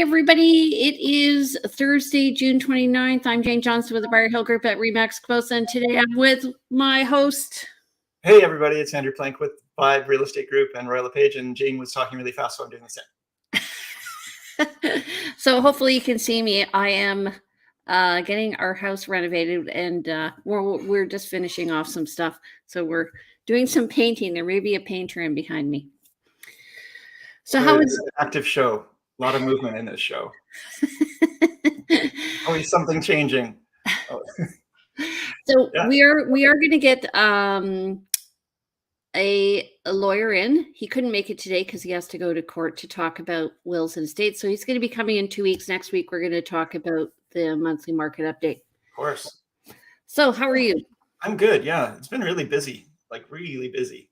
everybody. It is Thursday, June 29th. I'm Jane Johnston with the Briar Hill Group at RE/MAX Quotes, and today I'm with my host. Hey, everybody. It's Andrew Plank with Vibe Real Estate Group and LePage, and Jane was talking really fast, so I'm doing the same. So hopefully you can see me. I am getting our house renovated, and we're just finishing off some stuff. So we're doing some painting. There may be a painter in behind me. So how is an active show? A lot of movement in this show. Always something changing. Oh. So yeah. we are going to get a lawyer in. He couldn't make it today because he has to go to court to talk about wills and estates. So he's going to be coming in 2 weeks. Next week, we're going to talk about the monthly market update. Of course. So how are you? I'm good. Yeah, it's been really busy, like really busy.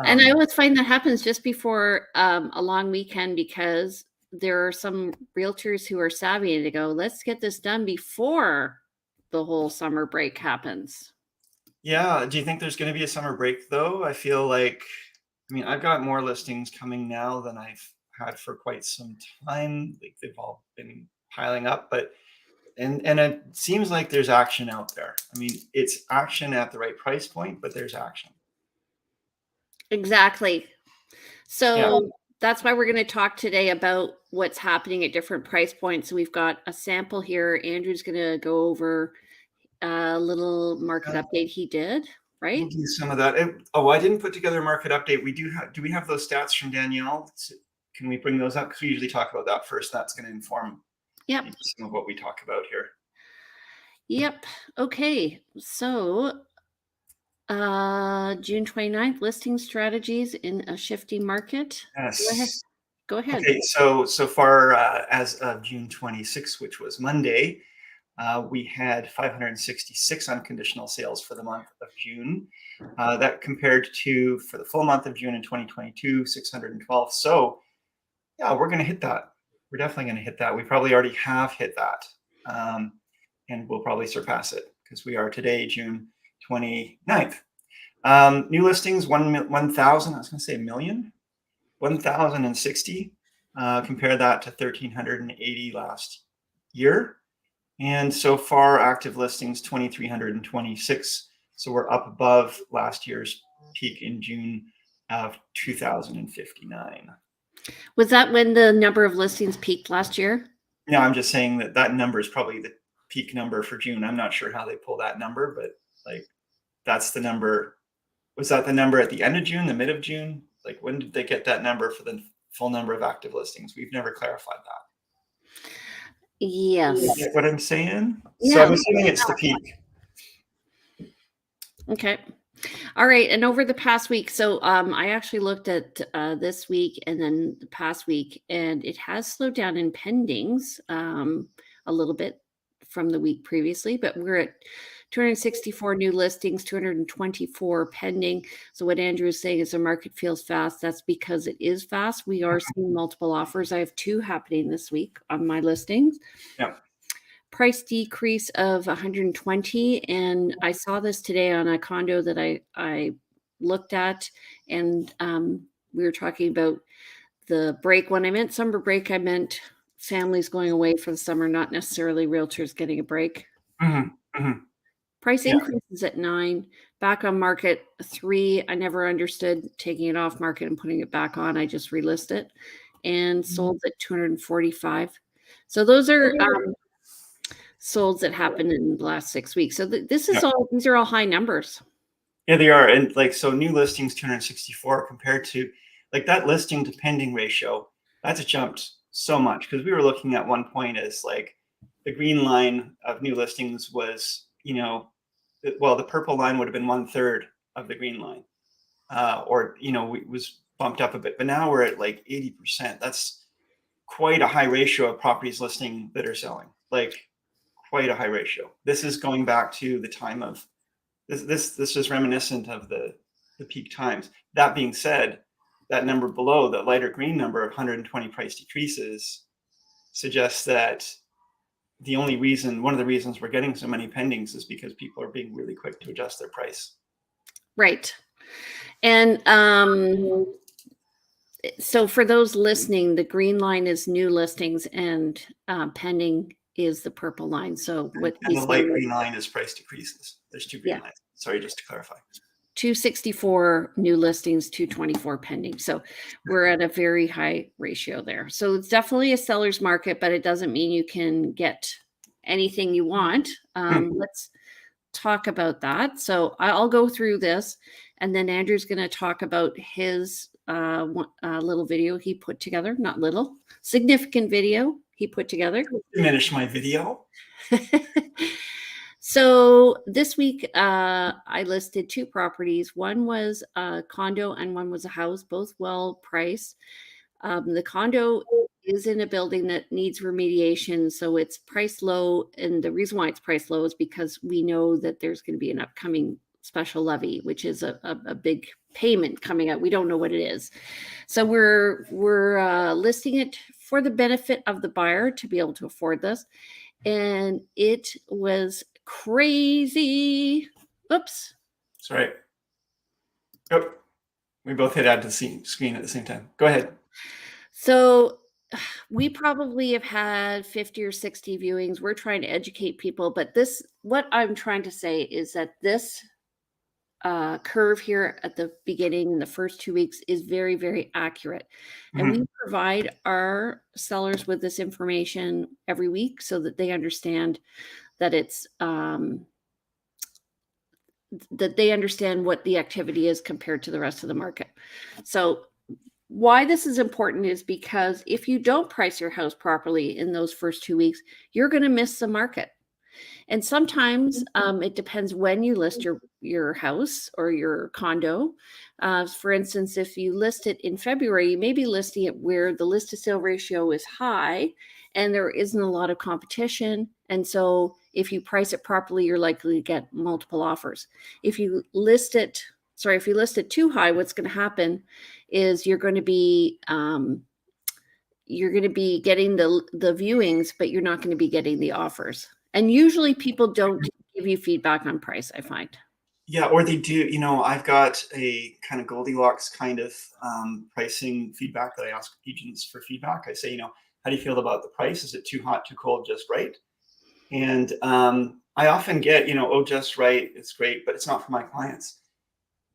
And I always find that happens just before a long weekend, because there are some realtors who are savvy and to go, let's get this done before the whole summer break happens. Yeah. Do you think there's going to be a summer break though? I feel like, I've got more listings coming now than I've had for quite some time. Like they've all been piling up, but and it seems like there's action out there. It's action at the right price point, but there's action. Exactly. So that's why we're going to talk today about what's happening at different price points. So we've got a sample here. Andrew's going to go over a little market update he did, right? We'll do some of that. I didn't put together a market update. Do we have those stats from Danielle? Can we bring those up? Because we usually talk about that first. That's going to inform some of what we talk about here. Yep. Okay. So June 29th, listing strategies in a shifting market. Yes. Go ahead. Okay, so far as of June 26th, which was Monday, we had 566 unconditional sales for the month of June. That compared to, for the full month of June in 2022, 612. So yeah, we're going to hit that. We're definitely going to hit that. We probably already have hit that. And we'll probably surpass it because we are today, June 29th. New listings, 1,000, I was going to say a million, 1,060. Compare that to 1,380 last year. And so far, active listings, 2,326. So we're up above last year's peak in June of 2,059. Was that when the number of listings peaked last year? No, I'm just saying that number is probably the peak number for June. I'm not sure how they pull that number, but that's the number. Was that the number at the end of June, the mid of June? When did they get that number for the full number of active listings? We've never clarified that. Yes. You get what I'm saying? Yeah. So I'm assuming it's the peak. Okay. All right. And over the past week, so I actually looked at this week and then the past week, and it has slowed down in pendings a little bit from the week previously, but we're at 264 new listings, 224 pending. So what Andrew is saying is the market feels fast. That's because it is fast. We are seeing multiple offers. I have 2 happening this week on my listings. Yeah. Price decrease of 120. And I saw this today on a condo that I looked at, and we were talking about the break. When I meant summer break, I meant families going away for the summer, not necessarily realtors getting a break. Mm-hmm. Mm-hmm. Price increases at 9, back on market 3. I never understood taking it off market and putting it back on. I just relist it, and sold at 245. So those are solds that happened in the last 6 weeks. So this is these are all high numbers. Yeah, they are. And so new listings 264 compared to that listing to pending ratio, that's jumped so much, because we were looking at one point as the green line of new listings was, the purple line would have been 1/3 of the green line, it was bumped up a bit, but now we're at 80%. That's quite a high ratio of properties listing that are selling, quite a high ratio. This is going back to the time of this is reminiscent of the peak times. That being said, that number below, the lighter green number of 120 price decreases, suggests that one of the reasons we're getting so many pendings is because people are being really quick to adjust their price. Right. And so for those listening, the green line is new listings, and pending is the purple line. So what And we the say, light green line is price decreases. There's two green yeah, lines. Sorry, just to clarify. 264 new listings, 224 pending. So we're at a very high ratio there. So it's definitely a seller's market, but it doesn't mean you can get anything you want. Let's talk about that. So I'll go through this, and then Andrew's going to talk about his little video he put together. Not little, significant video he put together. Diminish my video. So this week, I listed two properties. One was a condo and one was a house, both well priced. The condo is in a building that needs remediation, so it's priced low. And the reason why it's priced low is because we know that there's going to be an upcoming special levy, which is a big payment coming out. We don't know what it is. So we're listing it for the benefit of the buyer to be able to afford this. And it was crazy. Oops. Sorry. Oh, we both hit add to the screen at the same time. Go ahead. So we probably have had 50 or 60 viewings. We're trying to educate people, but what I'm trying to say is that this curve here at the beginning in the first 2 weeks is very, very accurate. And we provide our sellers with this information every week so that they understand that that they understand what the activity is compared to the rest of the market. So why this is important is because if you don't price your house properly in those first 2 weeks, you're going to miss the market. And sometimes it depends when you list your house or your condo. For instance, if you list it in February, you may be listing it where the list to sale ratio is high and there isn't a lot of competition. And so if you price it properly, you're likely to get multiple offers. If you list it too high, what's going to happen is you're going to be getting the viewings, but you're not going to be getting the offers. And usually people don't give you feedback on price, I find. Yeah, or they do. I've got a kind of Goldilocks kind of pricing feedback that I ask agents for feedback. I say, how do you feel about the price? Is it too hot, too cold, just right? And I often get, oh, just right. It's great, but it's not for my clients.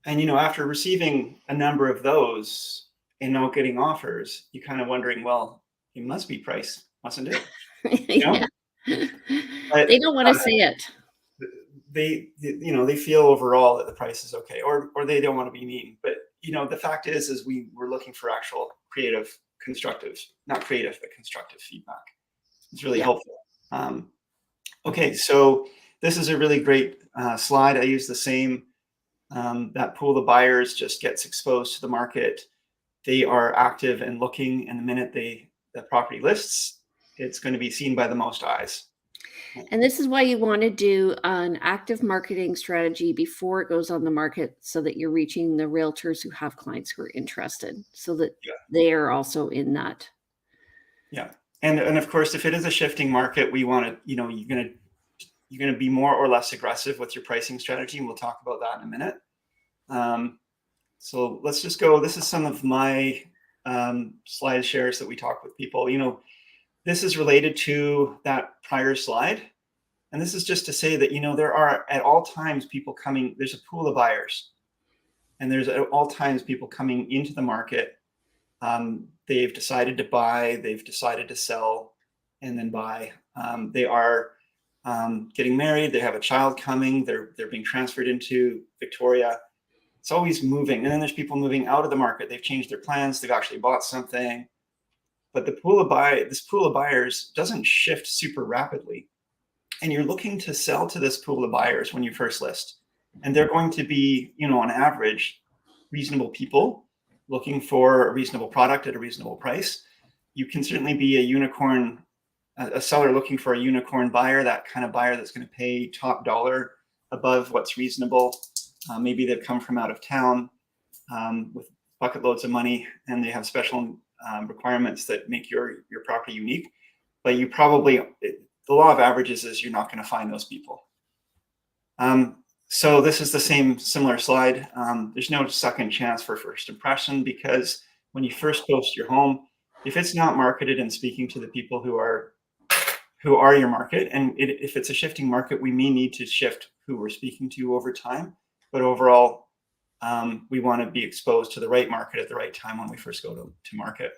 And, after receiving a number of those and not getting offers, you're kind of wondering, well, it must be price, mustn't it? Yeah. But, They don't want to say it. they feel overall that the price is okay, or they don't want to be mean. But, the fact is we're looking for actual creative, constructive, not creative, but constructive feedback. It's really helpful. Okay, so this is a really great slide. I use the same. That pool of buyers just gets exposed to the market. They are active and looking, and the minute the property lists, it's going to be seen by the most eyes. And this is why you want to do an active marketing strategy before it goes on the market, so that you're reaching the realtors who have clients who are interested, so that they are also in that. Yeah, and of course, if it is a shifting market, we want to, you're going to be more or less aggressive with your pricing strategy, and we'll talk about that in a minute. So let's just go. This is some of my slide shares that we talk with people. This is related to that prior slide. And this is just to say that, there are at all times people coming, there's a pool of buyers. And there's at all times people coming into the market. They've decided to buy, they've decided to sell, and then buy. They are getting married, they have a child coming, they're being transferred into Victoria. It's always moving. And then there's people moving out of the market. They've changed their plans, they've actually bought something. But this pool of buyers doesn't shift super rapidly. And you're looking to sell to this pool of buyers when you first list. And they're going to be, on average, reasonable people looking for a reasonable product at a reasonable price. You can certainly be a seller looking for a unicorn buyer, that kind of buyer that's going to pay top dollar above what's reasonable. Maybe they've come from out of town with bucket loads of money, and they have special requirements that make your property unique. But the law of averages is you're not going to find those people. So this is the similar slide. There's no second chance for first impression, because when you first post your home, if it's not marketed and speaking to the people who are your market, and if it's a shifting market, we may need to shift who we're speaking to over time. But overall, we want to be exposed to the right market at the right time when we first go to market.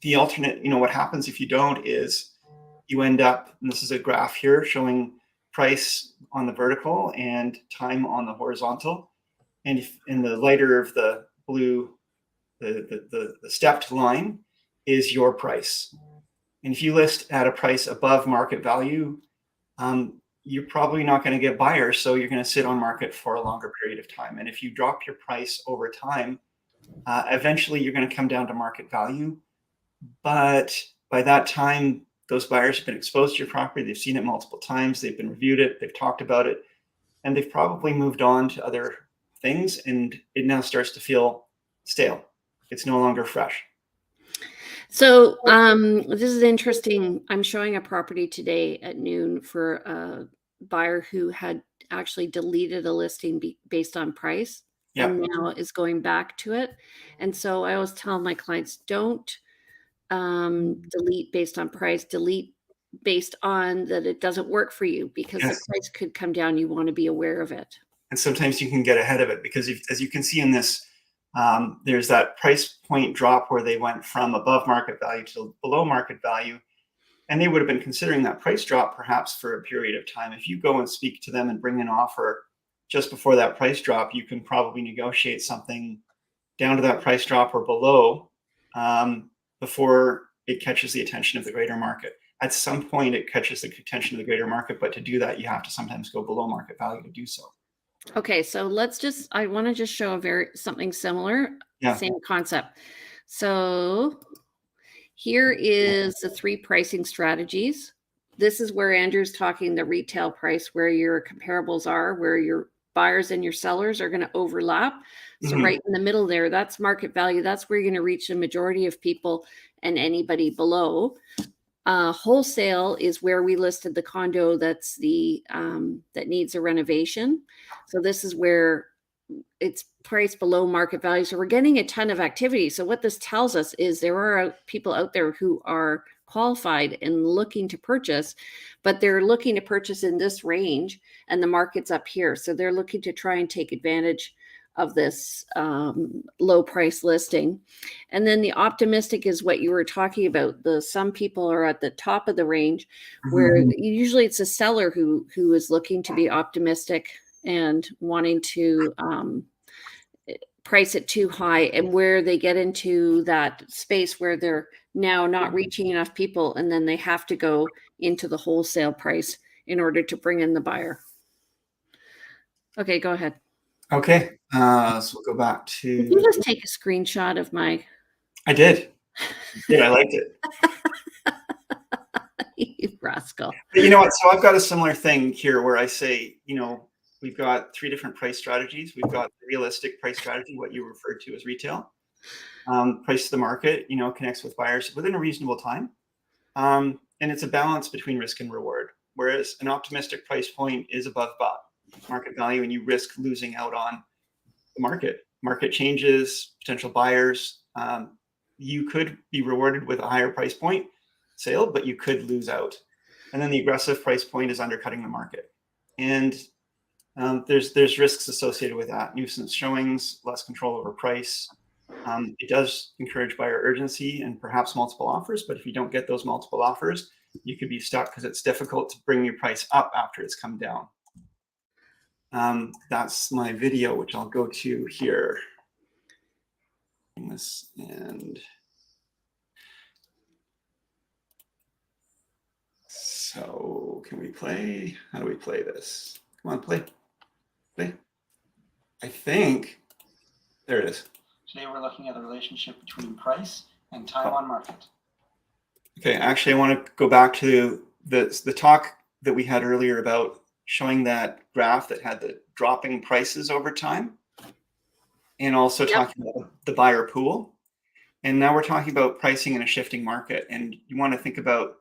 The alternate, what happens if you don't is you end up, and this is a graph here showing price on the vertical and time on the horizontal. And if in the lighter of the blue, the stepped line is your price. And if you list at a price above market value, you're probably not going to get buyers. So you're going to sit on market for a longer period of time. And if you drop your price over time, eventually you're going to come down to market value. But by that time, those buyers have been exposed to your property. They've seen it multiple times. They've been reviewed it. They've talked about it. And they've probably moved on to other things. And it now starts to feel stale. It's no longer fresh. So this is interesting. I'm showing a property today at noon for a buyer who had actually deleted a listing based on price, Yeah. and now is going back to it. And so I always tell my clients, don't delete based on price, delete based on that it doesn't work for you, because Yes. the price could come down. You want to be aware of it. And sometimes you can get ahead of it, because as you can see in this, there's that price point drop where they went from above market value to below market value. And they would have been considering that price drop perhaps for a period of time. If you go and speak to them and bring an offer just before that price drop, you can probably negotiate something down to that price drop or below, before it catches the attention of the greater market. At some point, it catches the attention of the greater market, but to do that, you have to sometimes go below market value to do so. Okay, so I want to just show something similar, Yeah. same concept. So here is the 3 pricing strategies. This is where Andrew's talking the retail price, where your comparables are, where your buyers and your sellers are going to overlap. So right in the middle there, that's market value. That's where you're going to reach the majority of people and anybody below. Wholesale is where we listed the condo that's that needs a renovation. So this is where it's priced below market value. So we're getting a ton of activity. So what this tells us is there are people out there who are qualified and looking to purchase, but they're looking to purchase in this range and the market's up here. So they're looking to try and take advantage of this low price listing. And then the optimistic is what you were talking about. Some people are at the top of the range, where usually it's a seller who is looking to be optimistic and wanting to price it too high, and where they get into that space where they're now not reaching enough people, and then they have to go into the wholesale price in order to bring in the buyer. Okay, go ahead. Okay, so we'll go back to. Did you just take a screenshot of my? I did. I liked it. You rascal. But you know what? So I've got a similar thing here where I say, we've got 3 different price strategies. We've got the realistic price strategy, what you referred to as retail. Price to the market, connects with buyers within a reasonable time. And it's a balance between risk and reward. Whereas an optimistic price point is above market value, and you risk losing out on the market. Market changes, potential buyers. You could be rewarded with a higher price point sale, but you could lose out. And then the aggressive price point is undercutting the market. And there's risks associated with that. Nuisance showings, less control over price. It does encourage buyer urgency and perhaps multiple offers, but if you don't get those multiple offers, you could be stuck because it's difficult to bring your price up after it's come down. That's my video, which I'll go to here. And so can we play? How do we play this? Come on, play. I think there it is. Today we're looking at the relationship between price and time on market. Okay, actually I want to go back to the talk that we had earlier about showing that graph that had the dropping prices over time, and also talking about the buyer pool. And now we're talking about pricing in a shifting market. And you want to think about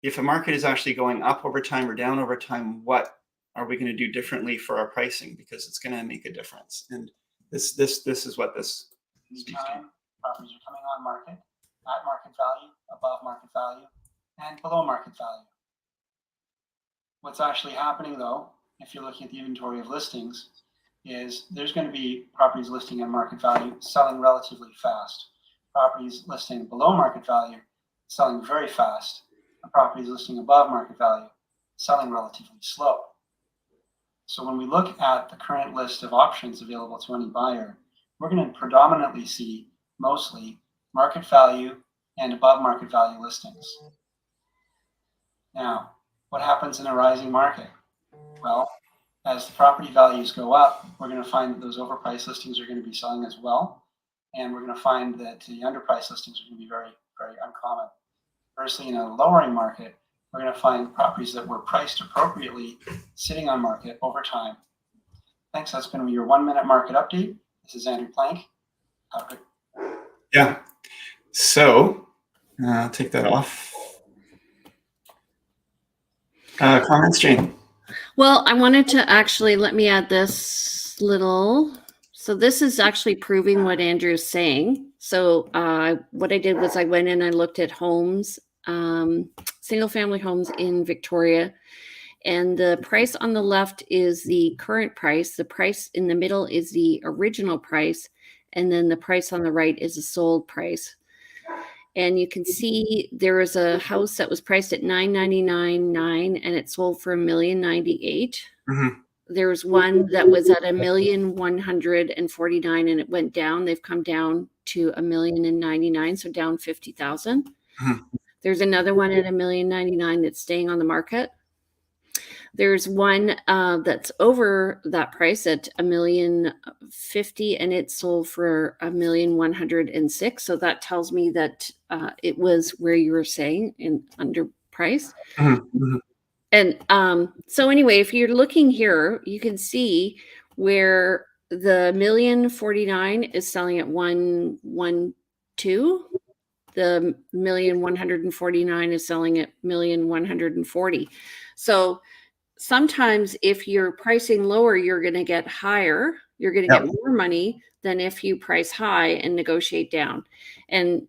if a market is actually going up over time or down over time, what are we going to do differently for our pricing, because it's going to make a difference. And this is what this speaks to. Anytime properties are coming on market at market value, above market value, and below market value. What's actually happening, though, if you're looking at the inventory of listings, is there's going to be properties listing at market value selling relatively fast, properties listing below market value selling very fast, and properties listing above market value selling relatively slow. So when we look at the current list of options available to any buyer, we're going to predominantly see mostly market value and above market value listings. Now, what happens in a rising market? Well, as the property values go up, we're going to find that those overpriced listings are going to be selling as well. And we're going to find that the underpriced listings are going to be very, very uncommon. Conversely, in a lowering market, we're going to find properties that were priced appropriately sitting on market over time. Thanks. That's been your 1 minute market update. This is Andrew Plank. Have a good. Yeah. So I'll take that off. Comments, Jane? Well, I wanted to actually, let me add this little, so this is actually proving what Andrew's saying. So what I did was I went in and I looked at homes, single family homes in Victoria, and the price on the left is the current price. The price in the middle is the original price, and then the price on the right is the sold price. And you can see there was a house that was priced at $999,900 and it sold for $1,098,000. Mm-hmm. There was one that was at $1,149,000 and it went down. They've come down to $1,099,000, so down $50,000. Mm-hmm. There's another one at $1,099,000 that's staying on the market. There's one that's over that price at $1,050,000 and it sold for $1,106,000. So that tells me that it was where you were saying in under price. Mm-hmm. And so anyway, if you're looking here, you can see where the $1,049,000 is selling at $112,000. The $1,149,000 is selling at $1,140,000. So sometimes if you're pricing lower, you're going to get higher. You're going to get more money than if you price high and negotiate down. And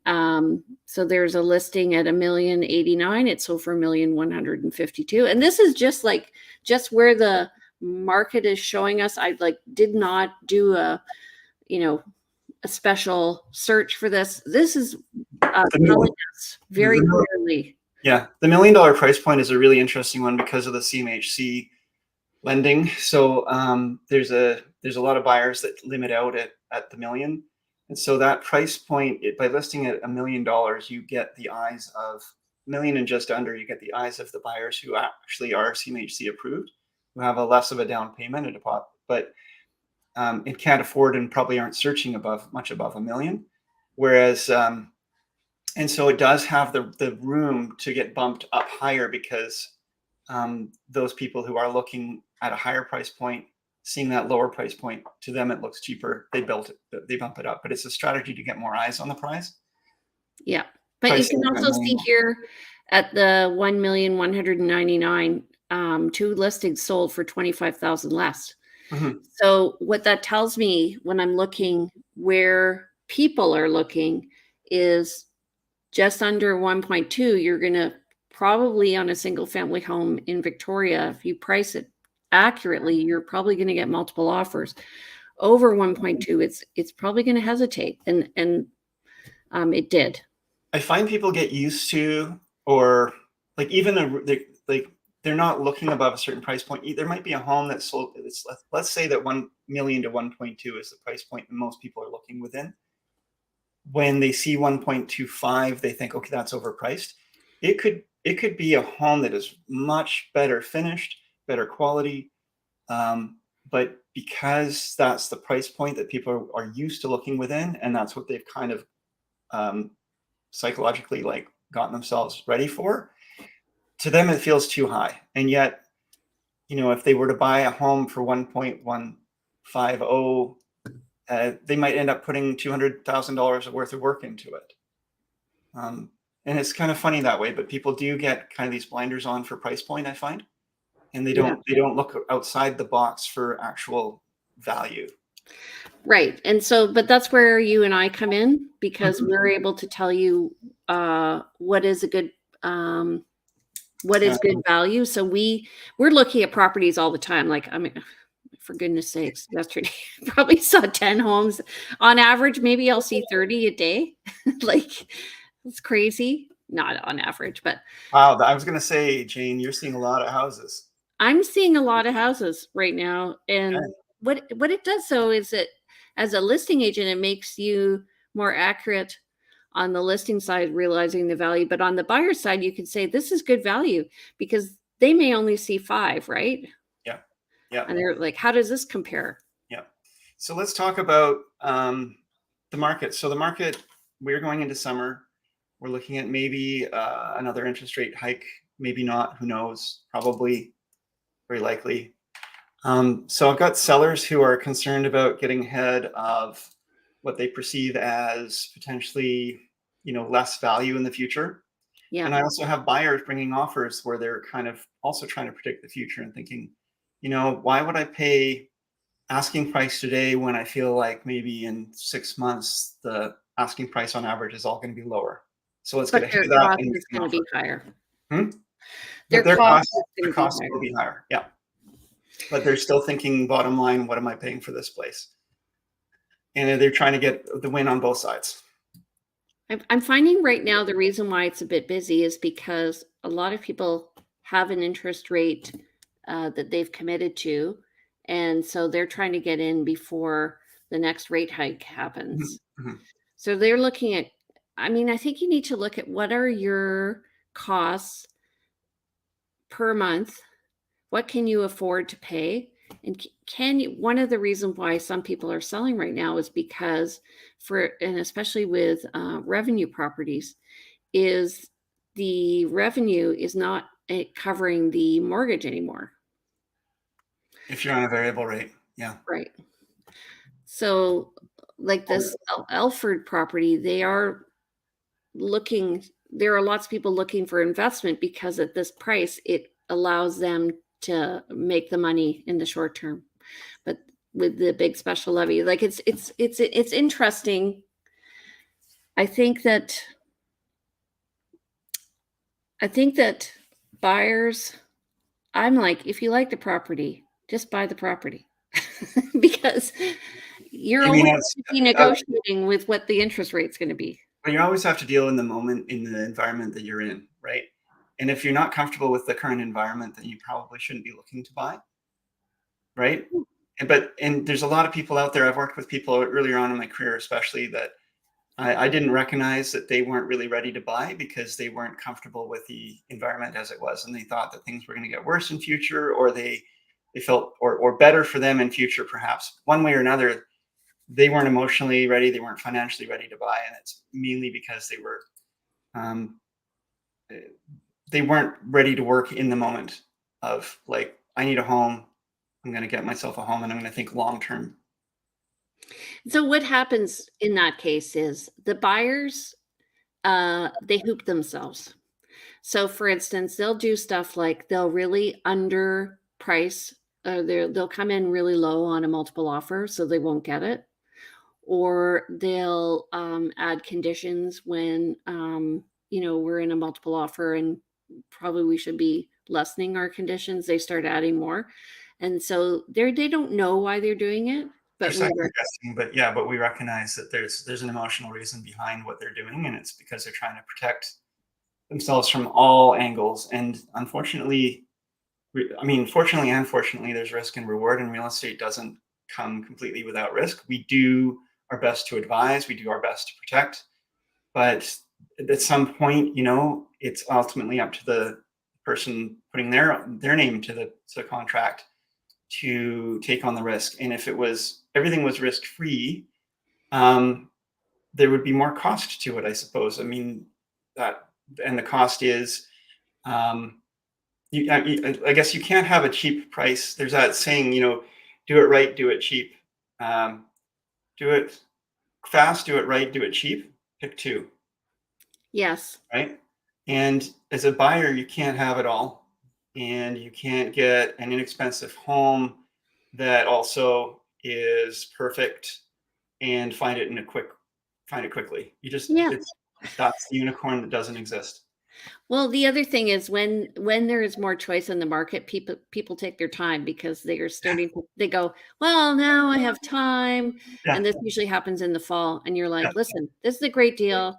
so there's a listing at $1,089,000. It sold for $1,152,000. And this is just where the market is showing us. I did not do a special search for this. This is telling us very clearly. Yeah, the $1 million price point is a really interesting one because of the CMHC lending. So there's a lot of buyers that limit out at the million, and so that price point, by listing at $1 million, you get the eyes of $1 million and just under. You get the eyes of the buyers who actually are CMHC approved, who have a less of a down payment, a deposit, but it can't afford and probably aren't searching much above $1 million, whereas. And so it does have the room to get bumped up higher because those people who are looking at a higher price point, seeing that lower price point, to them it looks cheaper. They bump it up, but it's a strategy to get more eyes on the prize. Yeah, but pricing, you can also see here at the $1,199,000, 2 listings sold for $25,000 less. Mm-hmm. So what that tells me when I'm looking where people are looking is just under 1.2, you're going to probably on a single family home in Victoria, if you price it accurately, you're probably going to get multiple offers. Over 1.2, it's probably going to hesitate. And it did. I find people get used to, or they're not looking above a certain price point. There might be a home that's sold. Let's say that 1 million to 1.2 is the price point that most people are looking within. When they see 1.25, they think, okay, that's overpriced. It could be a home that is much better finished, better quality, but because that's the price point that people are used to looking within, and that's what they've kind of psychologically gotten themselves ready for, to them it feels too high. And yet, if they were to buy a home for 1.150, they might end up putting $200,000 worth of work into it. And it's kind of funny that way, but people do get kind of these blinders on for price point, I find. and they Yeah. don't look outside the box for actual value. Right. And so, but that's where you and I come in, because Mhm. we're able to tell you what is a good what is good value. So we're looking at properties all the time. Like, I mean, for goodness sakes, yesterday probably saw 10 homes on average. Maybe I'll see 30 a day. Like, it's crazy. Not on average, but Wow, I was going to say, Jane, you're seeing a lot of houses. I'm seeing a lot of houses right now. And Okay. what it does so is that as a listing agent, it makes you more accurate on the listing side, realizing the value. But on the buyer side, you can say this is good value because they may only see 5, right? Yeah. Yeah. And they're like, how does this compare? Yeah. So let's talk about the market. So the market, we're going into summer. We're looking at maybe another interest rate hike, maybe not, who knows, probably, very likely. So I've got sellers who are concerned about getting ahead of what they perceive as potentially, less value in the future. Yeah. And I also have buyers bringing offers where they're kind of also trying to predict the future and thinking, why would I pay asking price today when I feel like maybe in 6 months the asking price on average is all going to be lower. So let's get But ahead their of that cost and make is an going to be offer. higher. Hmm? But Their cost is their going to be costs will higher. be higher. Yeah. But they're still thinking bottom line, what am I paying for this place? And they're trying to get the win on both sides. I'm finding right now the reason why it's a bit busy is because a lot of people have an interest rate that they've committed to. And so they're trying to get in before the next rate hike happens. Mhm. So they're looking at, I mean, I think you need to look at what are your costs per month? What can you afford to pay? And can you, one of the reasons why some people are selling right now is because and especially with revenue properties, is the revenue is not covering the mortgage anymore. If you're on a variable rate. Yeah. Right. So, like this Alford property, there are lots of people looking for investment because at this price, it allows them to make the money in the short term. But with the big special levy, like it's interesting. I think that buyers, I'm like, if you like the property, just buy the property. Because you're I mean, always that's, gonna be negotiating with what the interest rate's going to be. but you always have to deal in the moment, in the environment that you're in, right? And if you're not comfortable with the current environment, then you probably shouldn't be looking to buy, right? And there's a lot of people out there. I've worked with people earlier on in my career, especially, that I didn't recognize that they weren't really ready to buy because they weren't comfortable with the environment as it was, and they thought that things were going to get worse in future, or they felt or better for them in future, perhaps one way or another. They weren't emotionally ready, they weren't financially ready to buy, and it's mainly because um, they weren't ready to work in the moment of, like, I need a home. I'm going to get myself a home, and I'm going to think long term. So what happens in that case is the buyers, they hoop themselves. So for instance, they'll do stuff like they'll really underprice, they'll come in really low on a multiple offer, so they won't get it. Or they'll add conditions when we're in a multiple offer and probably we should be lessening our conditions. They start adding more, and so they don't know why they're doing it, They're but second guessing, but yeah, but we recognize that there's an emotional reason behind what they're doing, and it's because they're trying to protect themselves from all angles. And unfortunately, fortunately and unfortunately, there's risk and reward, and real estate doesn't come completely without risk. We do our best to advise, we do our best to protect, but at some point, it's ultimately up to the person putting their name to the contract to take on the risk. And if everything was risk free, there would be more cost to it, I suppose. I mean, that, and the cost is, I guess you can't have a cheap price. There's that saying, do it right, do it cheap. Do it fast, do it right, do it cheap. Pick two, yes. right? And as a buyer, you can't have it all. and you can't get an inexpensive home that also is perfect and find it quickly. Yeah. That's the unicorn that doesn't exist. Well, the other thing is when there is more choice in the market, people take their time because they are starting to they go, "Well, now I have time." Yeah, And this usually happens in the fall, and you're yeah. like, "Listen, this is a great deal."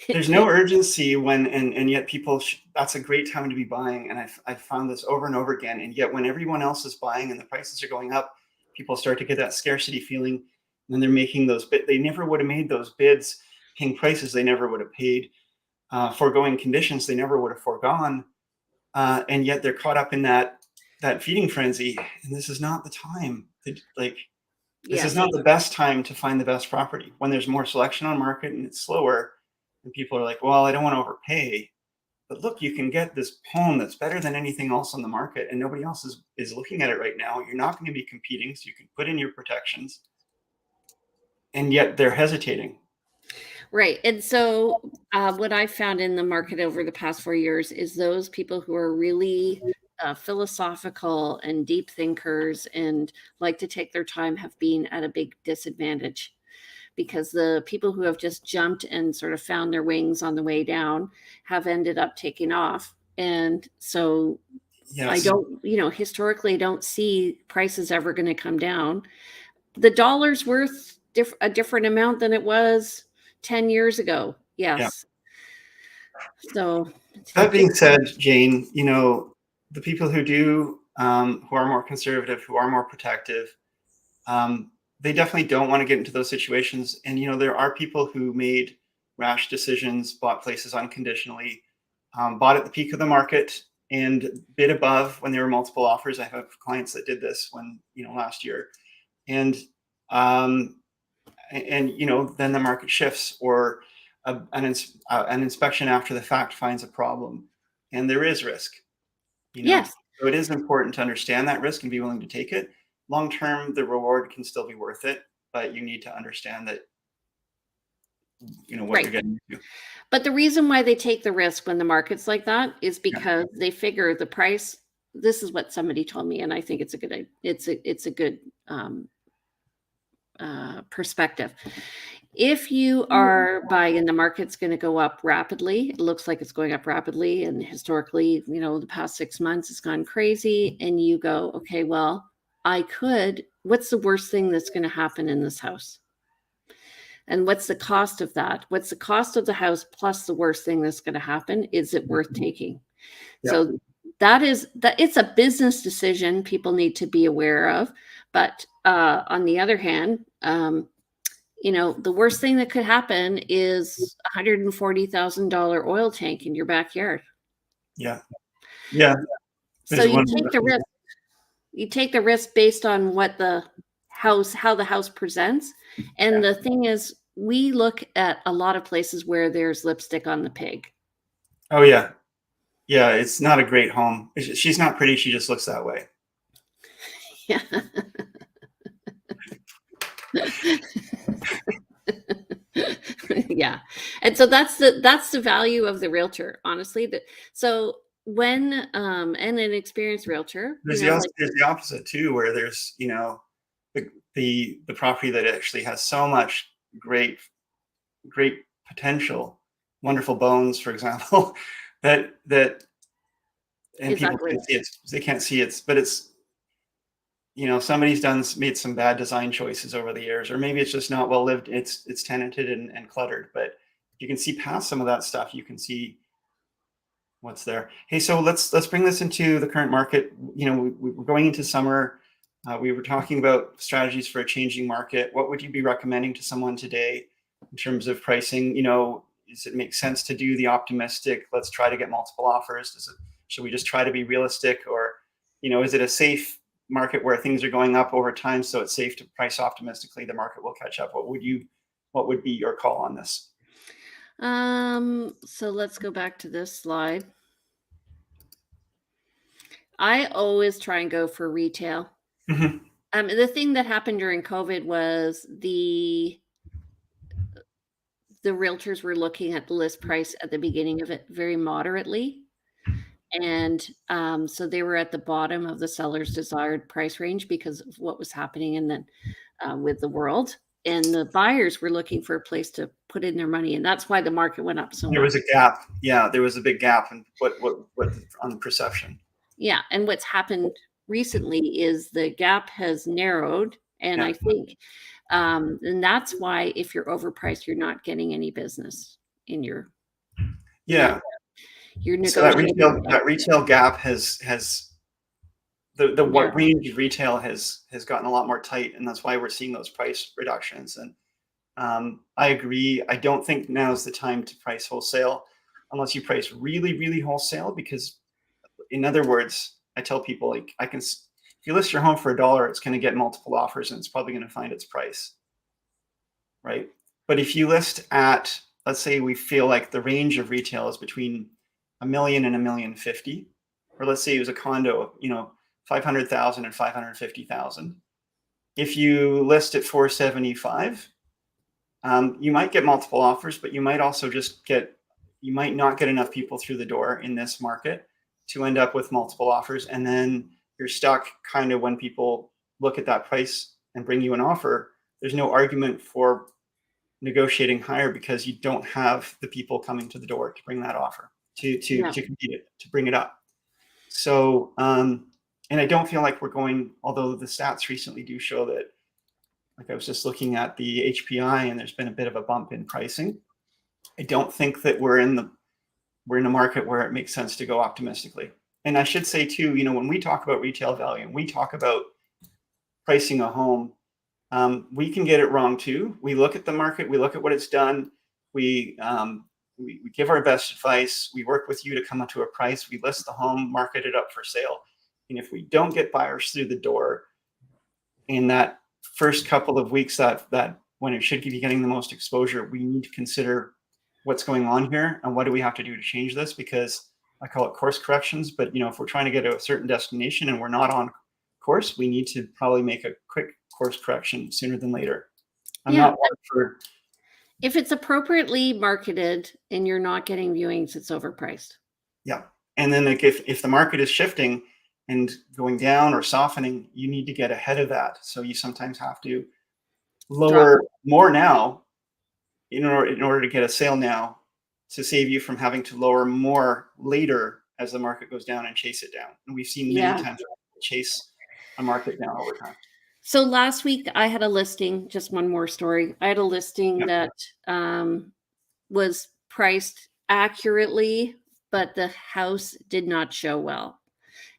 There's no urgency and yet that's a great time to be buying. And I've found this over and over again. And yet when everyone else is buying and the prices are going up, people start to get that scarcity feeling. And they're making they never would have made those bids, paying prices they never would have paid, foregoing conditions they never would have foregone. And yet they're caught up in that feeding frenzy. And this is not the time. This is Yes. not the best time to find the best property when there's more selection on market and it's slower. And people are like, well, I don't want to overpay. But look, you can get this home that's better than anything else on the market, and nobody else is looking at it right now. You're not going to be competing, so you can put in your protections. And yet they're hesitating. Right. And so, what I found in the market over the past 4 years is those people who are really philosophical and deep thinkers and like to take their time have been at a big disadvantage because the people who have just jumped and sort of found their wings on the way down have ended up taking off. And so I Yes. don't, historically, I don't see prices ever going to come down. The dollar's worth a different amount than it was 10 years ago. Yeah. Yes. So That just being said, Jane, the people who are more conservative, who are more protective, they definitely don't want to get into those situations. And, there are people who made rash decisions, bought places unconditionally, bought at the peak of the market and bid above when there were multiple offers. I have clients that did this last year. And, then the market shifts or an inspection after the fact finds a problem and there is risk, yes. so it is important to understand that risk and be willing to take it. Long term, the reward can still be worth it, but you need to understand that what you're Right. getting into. But the reason why they take the risk when the market's like that is Yeah. because they figure the price. This is what somebody told me, and I think it's a good it's a good perspective. If you are buying and the market's going to go up rapidly, it looks like it's going up rapidly, and historically, the past 6 months has gone crazy, and you go, okay, well, what's the worst thing that's going to happen in this house? And what's the cost of that? What's the cost of the house plus the worst thing that's going to happen? Is it worth taking? Yeah. So that it's a business decision people need to be aware of. But on the other hand, the worst thing that could happen is $140,000 oil tank in your backyard. Yeah. Yeah. So you take the risk. You take the risk based on how the house presents. And the thing is, we look at a lot of places where there's lipstick on the pig. Oh yeah. Yeah. It's not a great home. She's not pretty. She just looks that way. Yeah. Yeah. And so that's the value of the realtor, honestly. So when and an experienced realtor, There's the opposite too, where there's the property that actually has so much great potential, wonderful bones, for example, that and It's people ugly. can't see it. They can't see it, but it's somebody's made some bad design choices over the years, or maybe it's just not well lived. It's tenanted and cluttered, but you can see past some of that stuff. You can see what's there. Hey, so let's bring this into the current market. We're going into summer. We were talking about strategies for a changing market. What would you be recommending to someone today in terms of pricing? Does it make sense to do the optimistic, let's try to get multiple offers? Should we just try to be realistic, or is it a safe market where things are going up over time, so it's safe to price optimistically? The market will catch up. What would be your call on this? So let's go back to this slide. I always try and go for retail. Mhm. The thing that happened during COVID was the realtors were looking at the list price at the beginning of it very moderately. And so they were at the bottom of the seller's desired price range because of what was happening in the with the world. And the buyers were looking for a place to put in their money, and that's why the market went up so There much. was a gap. Yeah, there was a big gap in what on perception. Yeah, and what's happened recently is the gap has narrowed, and Yeah. I think, and that's why if you're overpriced, you're not getting any business in your, Yeah. you're So that negotiating. retail gap has the Yeah. range of retail has gotten a lot more tight, and that's why we're seeing those price reductions. And I agree. I don't think now is the time to price wholesale unless you price really, really wholesale. Because, in other words, I tell people, like, if you list your home for $1, it's going to get multiple offers and it's probably going to find its price, right? But if you list at, let's say we feel like the range of retail is between $1 million and $1.05 million, or let's say it was a condo, 500,000 and 550,000. If you list at 475, you might get multiple offers, but you might also you might not get enough people through the door in this market to end up with multiple offers. And then you're stuck kind of when people look at that price and bring you an offer, there's no argument for negotiating higher because you don't have the people coming to the door to bring that offer to compete it, to bring it up. So, and I don't feel like we're going, although the stats recently do show that, like I was just looking at the HPI and there's been a bit of a bump in pricing. I don't think that we're in a market where it makes sense to go optimistically. And I should say too, when we talk about retail value and we talk about pricing a home, we can get it wrong too. We look at the market, we look at what it's done, we give our best advice, we work with you to come up to a price, we list the home, market it up for sale. And if we don't get buyers through the door in that first couple of weeks, that when it should be getting the most exposure, we need to consider what's going on here and what do we have to do to change this, because I call it course corrections. But if we're trying to get to a certain destination and we're not on course, we need to probably make a quick course correction sooner than later. I'm not one for, if it's appropriately marketed and you're not getting viewings, it's overpriced. yeah. And then like if the market is shifting and going down or softening, you need to get ahead of that. So you sometimes have to lower more now in order to get a sale now, to save you from having to lower more later as the market goes down and chase it down. And we've seen many times chase a market down over time. So last week I had a listing, just one more story. I had a listing that was priced accurately, but the house did not show well.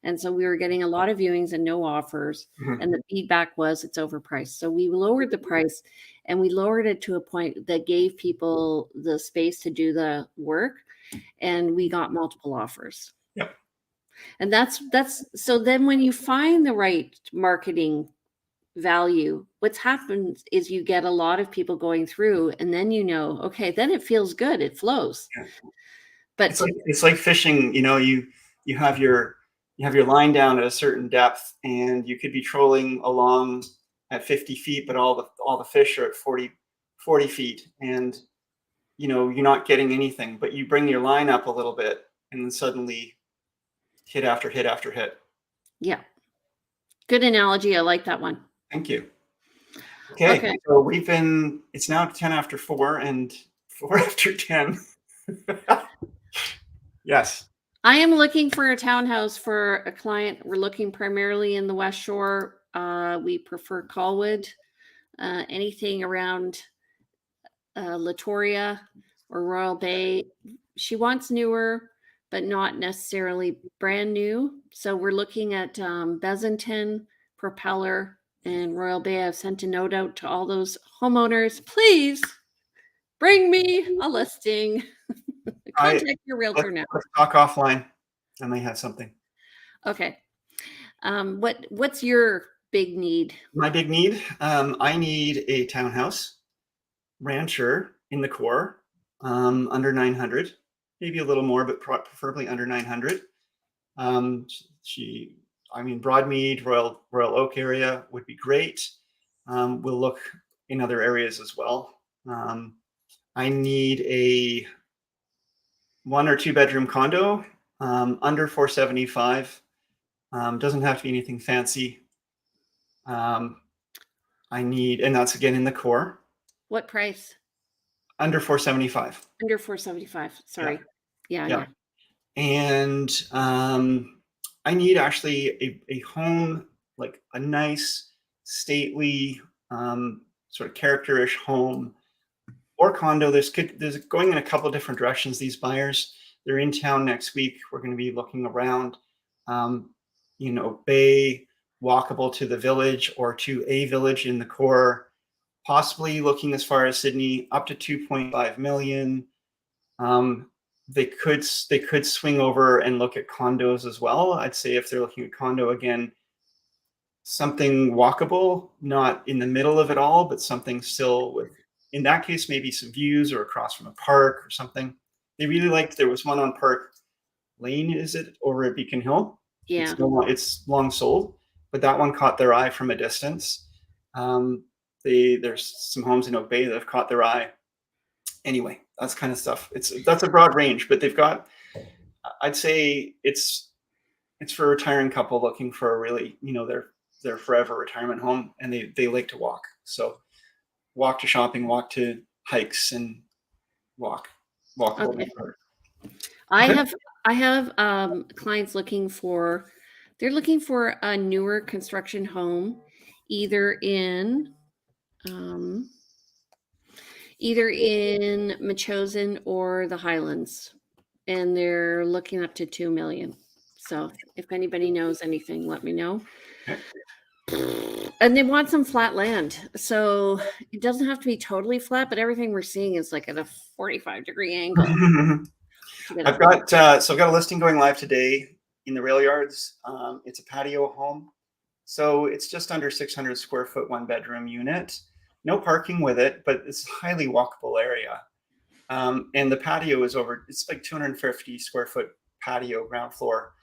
And so we were getting a lot of viewings and no offers. And the feedback was it's overpriced. So we lowered the price, and we lowered it to a point that gave people the space to do the work. And we got multiple offers. Yep. And that's so then when you find the right marketing value, what's happened is you get a lot of people going through, and then okay, then it feels good, it flows. Yeah. But it's like fishing. You have your line down at a certain depth, and you could be trolling along at 50 feet, but all the fish are at 40 feet, and you're not getting anything. But you bring your line up a little bit, and then suddenly hit after hit after hit. Yeah, good analogy. I like that one. Thank you. Okay. So it's now 10 after 4 and 4 after 10. Yes. I am looking for a townhouse for a client. We're looking primarily in the West Shore. We prefer Colwood. Anything around Latoria or Royal Bay. She wants newer, but not necessarily brand new. So we're looking at Besanton, Propeller, and Royal Bay. I've sent a note out to all those homeowners. Please bring me a listing. Contact your realtor now. Let's talk offline. I may have something. Okay. What's your big need? My big need? I need a townhouse, rancher in the core, under 900, maybe a little more, but preferably under 900. Broadmead, Royal Oak area would be great. We'll look in other areas as well. I need a 1 or 2 bedroom condo, under 475. Doesn't have to be anything fancy. I need, and that's again in the core, What price? under 475. Under 475. Sorry. Yeah. And I need actually a home, like a nice, stately, sort of character-ish home or condo. There's going in a couple of different directions. These buyers, they're in town next week. We're going to be looking around, Bay, walkable to the village or to a village in the core, possibly looking as far as Sydney, up to 2.5 million. They could swing over and look at condos as well. I'd say if they're looking at condo, again, something walkable, not in the middle of it all, but something still with, in that case, maybe some views or across from a park or something. They really liked, there was one on Park Lane, is it, over at Beacon Hill? Yeah. It's long sold, but that one caught their eye from a distance. There's some homes in Oak Bay that have caught their eye. Anyway, that's kind of stuff. That's a broad range, but they've got, I'd say it's for a retiring couple looking for a really, their forever retirement home, and they like to walk. So walk to shopping, walk to hikes, and walk. Okay. I have clients looking for a newer construction home, either in Metchosin or the Highlands, and they're looking up to 2 million. So if anybody knows anything, let me know. And they want some flat land. So it doesn't have to be totally flat, but everything we're seeing is like at a 45-degree angle. I've got a listing going live today in the rail yards. It's a patio home. So it's just under 600 square foot, 1-bedroom unit. No parking with it, but it's a highly walkable area. And the patio is it's like 250 square foot patio, ground floor.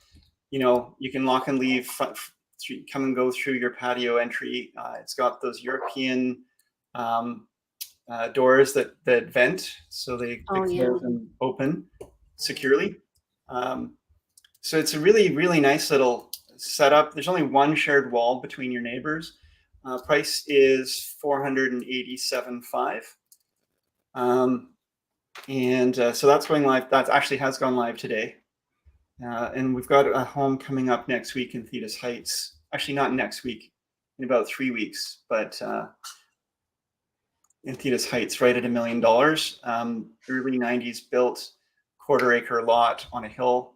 You can lock and leave, come and go through your patio entry. It's got those European doors that vent, so they close and open securely. So it's a really, really nice little setup. There's only one shared wall between your neighbors. Price is $487,500. So that's going live. That actually has gone live today. And we've got a home coming up next week in Thetis Heights. Actually, not next week, in about 3 weeks, but in Thetis Heights, right at $1 million. Early 90s built, 1/4-acre lot on a hill.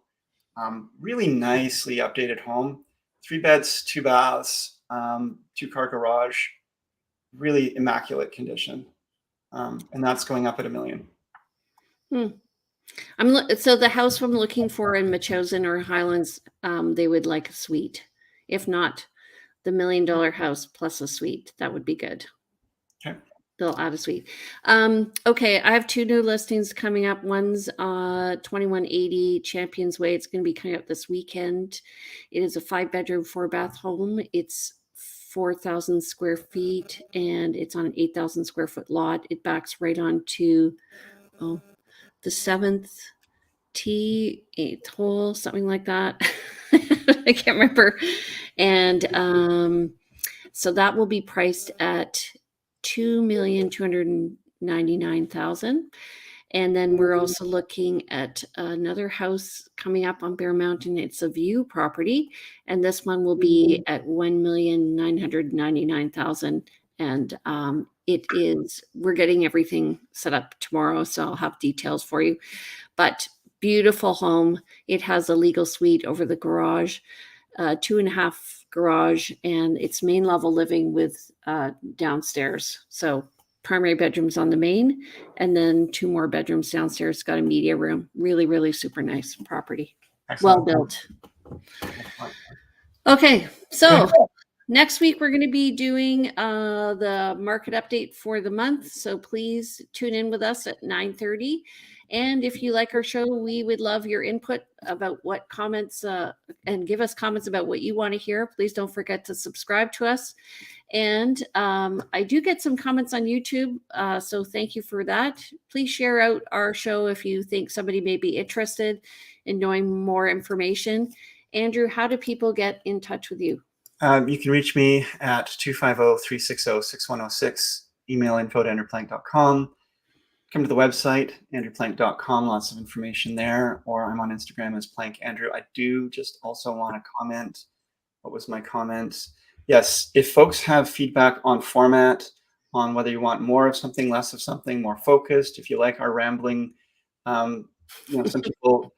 Really nicely updated home. 3 beds, 2 baths, 2-car garage. Really immaculate condition. And that's going up at $1 million. So the house I'm looking for in Metchosin or Highlands, they would like a suite. If not, the $1 million house plus a suite, that would be good. Okay. They'll add a suite. Okay, I have 2 new listings coming up. One's 2180 Champions Way. It's going to be coming up this weekend. It is a 5-bedroom, 4-bath home. It's 4,000 square feet, and it's on an 8,000 square foot lot. It backs right onto the 7th tee, 8th hole, something like that. I can't remember. And so that will be priced at $2,299,000. And then we're also looking at another house coming up on Bear Mountain. It's a view property, and this one will be at $1,999,000. And we're getting everything set up tomorrow, so I'll have details for you. But beautiful home. It has a legal suite over the garage, 2.5 garage, and it's main level living with downstairs. So primary bedrooms on the main, and then 2 more bedrooms downstairs. Got a media room. Really, really super nice property. Excellent. Well built. Okay, so next week we're going to be doing the market update for the month. So please tune in with us at 9:30. And if you like our show, we would love your input about what comments and give us comments about what you want to hear. Please don't forget to subscribe to us. And I do get some comments on YouTube, so thank you for that. Please share out our show if you think somebody may be interested in knowing more information. Andrew, how do people get in touch with you? You can reach me at 250-360-6106, email info@andrewplank.com. Come to the website, andrewplank.com, lots of information there, or I'm on Instagram as Plank Andrew. I do just also want to comment. What was my comment? Yes, if folks have feedback on format, on whether you want more of something, less of something, more focused, if you like our rambling, some people,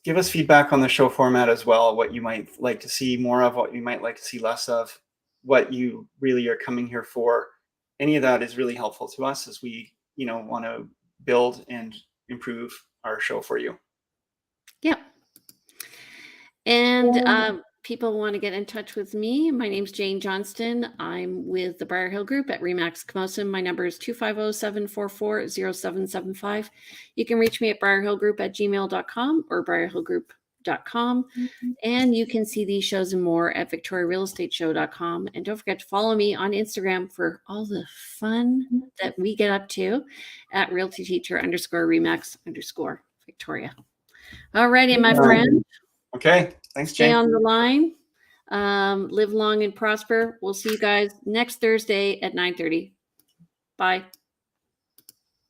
give us feedback on the show format as well, what you might like to see more of, what you might like to see less of, what you really are coming here for. Any of that is really helpful to us as we, want to build and improve our show for you. Yeah. And people want to get in touch with me. My name's Jane Johnston. I'm with the Briar Hill Group at Remax Camosun. My number is 250-744-0775. You can reach me at briarhillgroup@gmail.com or briarhillgroup.com. And you can see these shows and more at victoriarealestateshow.com. And don't forget to follow me on Instagram for all the fun that we get up to at realtyteacher_Remax_Victoria. All righty, my friend. Okay. Thanks, Stay Jane. on the line. Live long and prosper. We'll see you guys next Thursday at 9:30. Bye.